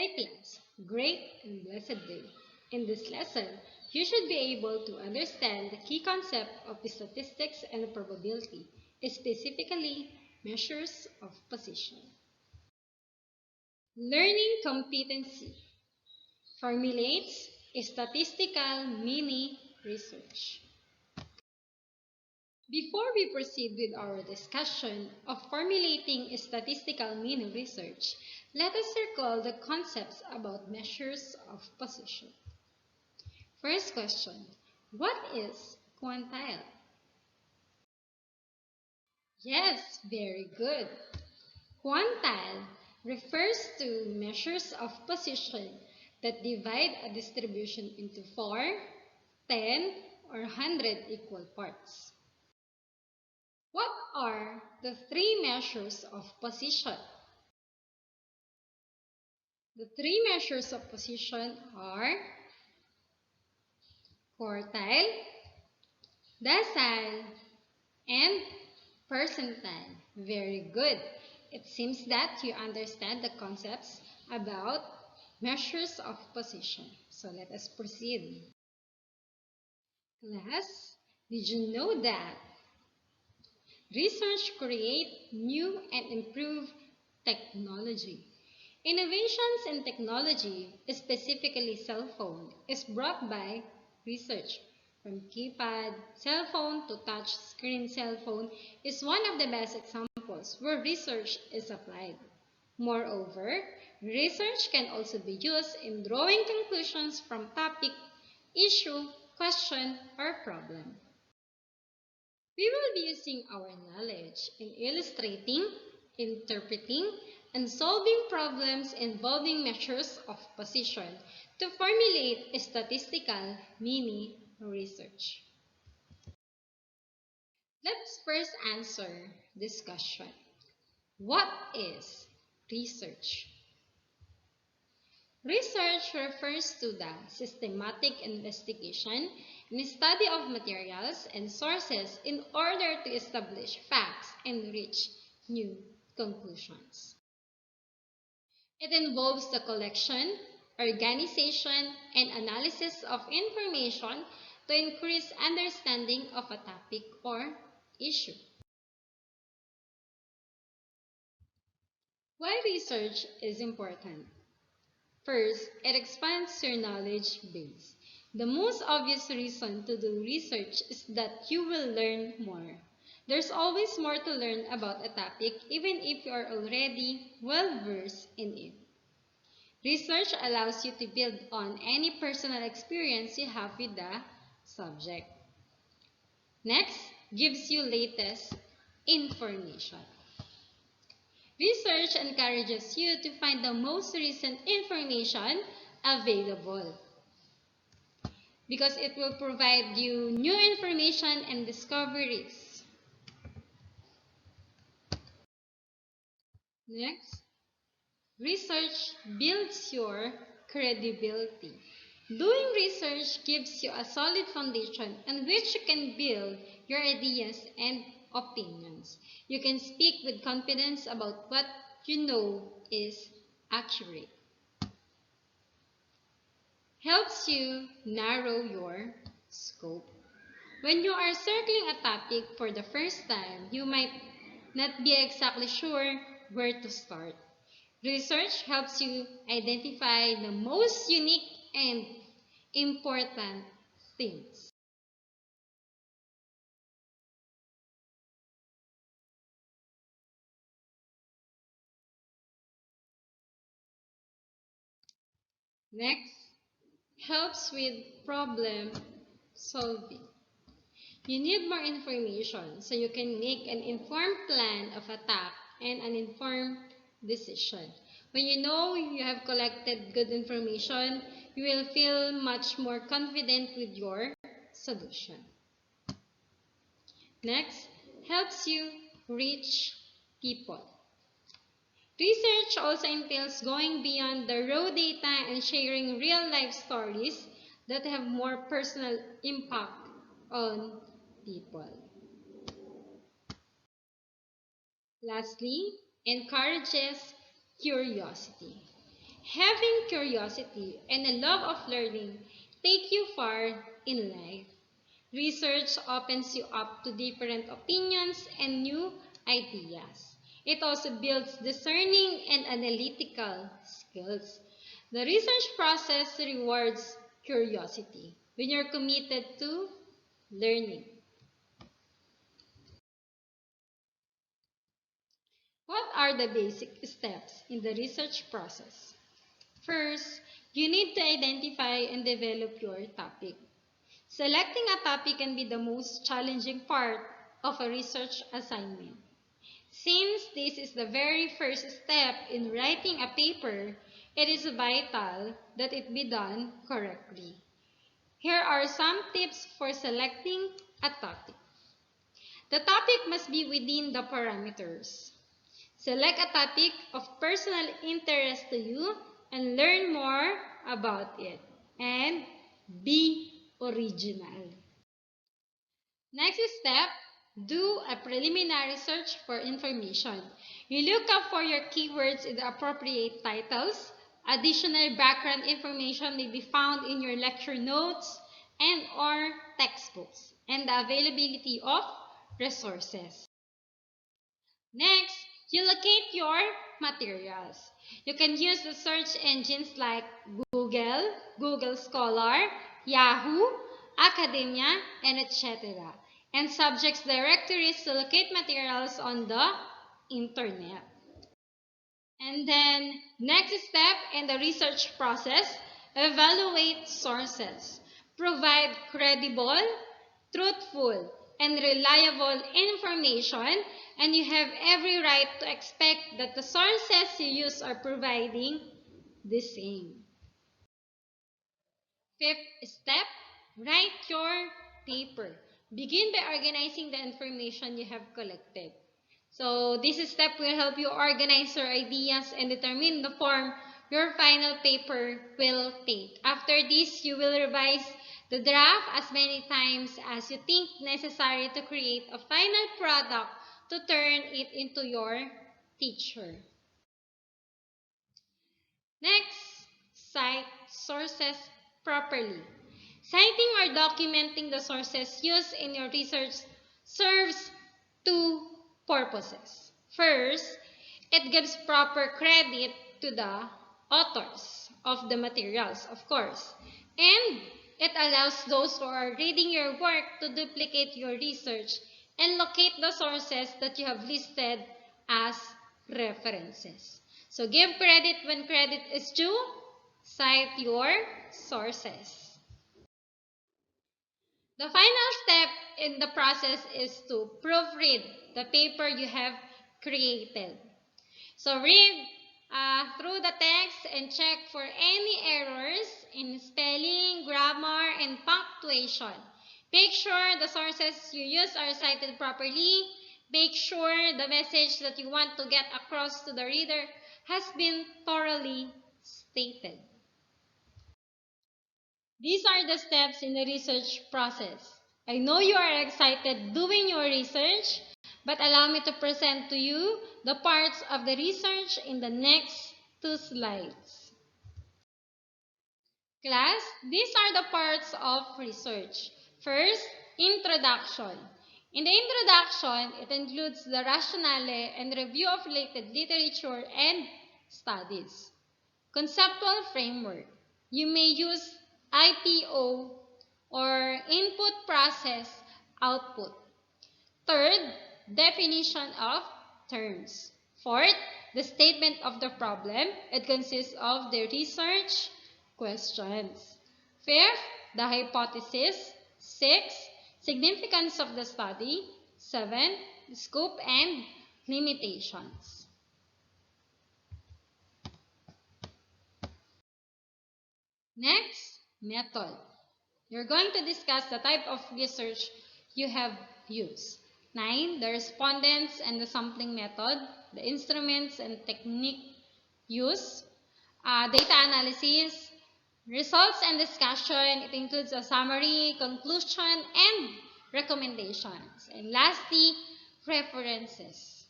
Hi class, great and blessed day. In this lesson, you should be able to understand the key concept of statistics and probability, specifically measures of position. Learning competency formulates statistical mini research. Before we proceed with our discussion of formulating statistical mini research, let us recall the concepts about measures of position. First question, what is quantile? Yes, very good. Quantile refers to measures of position that divide a distribution into 4, 10, or 100 equal parts. What are the three measures of position? The three measures of position are quartile, decile, and percentile. Very good. It seems that you understand the concepts about measures of position. So let us proceed. Class, did you know that research creates new and improved technology? Innovations in technology, specifically cell phone, is brought by research. From keypad cell phone to touch screen cell phone is one of the best examples where research is applied. Moreover, research can also be used in drawing conclusions from topic, issue, question, or problem. We will be using our knowledge in illustrating, interpreting, and solving problems involving measures of position to formulate statistical mini research. Let's first answer this question. What is research? Research refers to the systematic investigation and study of materials and sources in order to establish facts and reach new conclusions. It involves the collection, organization, and analysis of information to increase understanding of a topic or issue. Why research is important? First, it expands your knowledge base. The most obvious reason to do research is that you will learn more. There's always more to learn about a topic even if you are already well versed in it. Research allows you to build on any personal experience you have with the subject. Next, gives you latest information. Research encourages you to find the most recent information available because it will provide you new information and discoveries. Next, research builds your credibility. Doing research gives you a solid foundation on which you can build your ideas and opinions. You can speak with confidence about what you know is accurate. Helps you narrow your scope. When you are circling a topic for the first time, you might not be exactly sure where to start. Research helps you identify the most unique and important things. Next, helps with problem solving. You need more information so you can make an informed plan of attack and an informed decision. When you know you have collected good information, you will feel much more confident with your solution. Next, helps you reach people. Research also entails going beyond the raw data and sharing real-life stories that have more personal impact on people. Lastly, encourages curiosity. Having curiosity and a love of learning take you far in life. Research opens you up to different opinions and new ideas. It also builds discerning and analytical skills. The research process rewards curiosity when you're committed to learning. What are the basic steps in the research process? First, you need to identify and develop your topic. Selecting a topic can be the most challenging part of a research assignment. Since this is the very first step in writing a paper, it is vital that it be done correctly. Here are some tips for selecting a topic. The topic must be within the parameters. Select a topic of personal interest to you and learn more about it. And be original. Next step, do a preliminary search for information. You look up for your keywords in the appropriate titles. Additional background information may be found in your lecture notes and or textbooks and the availability of resources. Next, you locate your materials. You can use the search engines like Google, Google Scholar, Yahoo, Academia, and etc. And subjects directories to locate materials on the internet. And then, next step in the research process, evaluate sources. Provide credible, truthful, and reliable information, and you have every right to expect that the sources you use are providing the same. Fifth step, write your paper. Begin by organizing the information you have collected. So this step will help you organize your ideas and determine the form your final paper will take. After this, you will revise the draft as many times as you think necessary to create a final product to turn it into your teacher. Next, cite sources properly. Citing or documenting the sources used in your research serves two purposes. First, it gives proper credit to the authors of the materials, of course. And it allows those who are reading your work to duplicate your research and locate the sources that you have listed as references. So give credit when credit is due. Cite your sources. The final step in the process is to proofread the paper you have created. So read through the text and check for any errors in spelling, grammar, and punctuation. Make sure the sources you use are cited properly. Make sure the message that you want to get across to the reader has been thoroughly stated. These are the steps in the research process. I know you are excited doing your research, but allow me to present to you the parts of the research in the next two slides. Class, these are the parts of research. First, introduction. In the introduction, it includes the rationale and review of related literature and studies. Conceptual framework. You may use IPO or input process output. Third, definition of terms. Fourth, the statement of the problem. It consists of the research questions. Fifth, the hypothesis. Six, significance of the study. Seven, scope and limitations. Next, method. You're going to discuss the type of research you have used. 9, the respondents and the sampling method, the instruments and technique used, data analysis, results and discussion. It includes a summary, conclusion, and recommendations. And lastly, references.